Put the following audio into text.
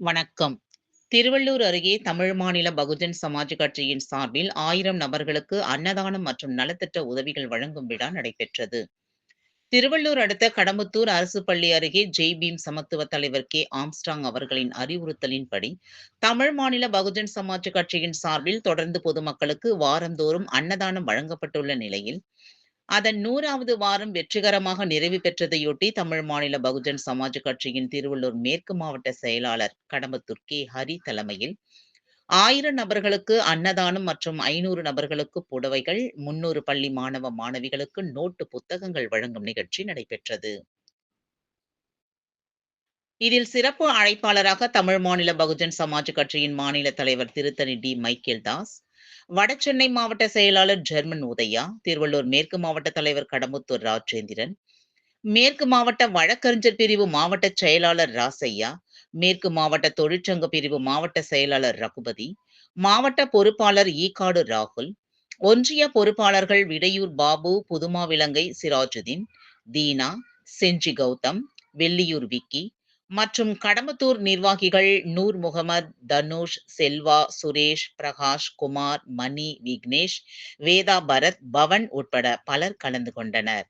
வணக்கம். திருவள்ளூர் அருகே தமிழ் மாநில பகுஜன் சமாஜ் கட்சியின் சார்பில் 1000 நபர்களுக்கு அன்னதானம் மற்றும் நலத்திட்ட உதவிகள் வழங்கும் விழா நடைபெற்றது. திருவள்ளூர் அடுத்த கடம்பத்தூர் அரசு பள்ளி அருகே ஜெய் பீம் சமத்துவ தலைவர் கே. ஆம்ஸ்ட்ராங் அவர்களின் அறிவுறுத்தலின்படி, தமிழ் மாநில பகுஜன் சமாஜ் கட்சியின் சார்பில் தொடர்ந்து பொதுமக்களுக்கு வாரந்தோறும் அன்னதானம் வழங்கப்பட்டுள்ள நிலையில், அதன் 100வது வாரம் வெற்றிகரமாக நிறைவு பெற்றதையொட்டி, தமிழ் மாநில பகுஜன் சமாஜ் கட்சியின் திருவள்ளூர் மேற்கு மாவட்ட செயலாளர் கடம்பத்தூர் கே. ஹரி தலைமையில் 1000 நபர்களுக்கு அன்னதானம் மற்றும் 500 நபர்களுக்கு புடவைகள், 300 பள்ளி மாணவ மாணவிகளுக்கு நோட்டு புத்தகங்கள் வழங்கும் நிகழ்ச்சி நடைபெற்றது. இதில் சிறப்பு அழைப்பாளராக தமிழ் மாநில பகுஜன் சமாஜ் கட்சியின் மாநில தலைவர் திருத்தணி டி. மைக்கேல் தாஸ், வடசென்னை மாவட்ட செயலாளர் ஜெர்மன் உதயா, திருவள்ளூர் மேற்கு மாவட்ட தலைவர் கடம்பத்தூர் ராஜேந்திரன், மேற்கு மாவட்ட வழக்கறிஞர் பிரிவு மாவட்ட செயலாளர் ராசையா, மேற்கு மாவட்ட தொழிற்சங்க பிரிவு மாவட்ட செயலாளர் ரகுபதி, மாவட்ட பொறுப்பாளர் ஈக்காடு ராகுல், ஒன்றிய பொறுப்பாளர்கள் விடையூர் பாபு, புதுமாவிலங்கை சிராஜுதீன், தீனா, செஞ்சி கௌதம், வெள்ளியூர் விக்கி மற்றும் கடம்பத்தூர் நிர்வாகிகள் நூர் முகமது, தனுஷ், செல்வா, சுரேஷ், பிரகாஷ், குமார், மணி, விக்னேஷ், வேதா பரத், பவன் உட்பட பலர் கலந்து கொண்டனர்.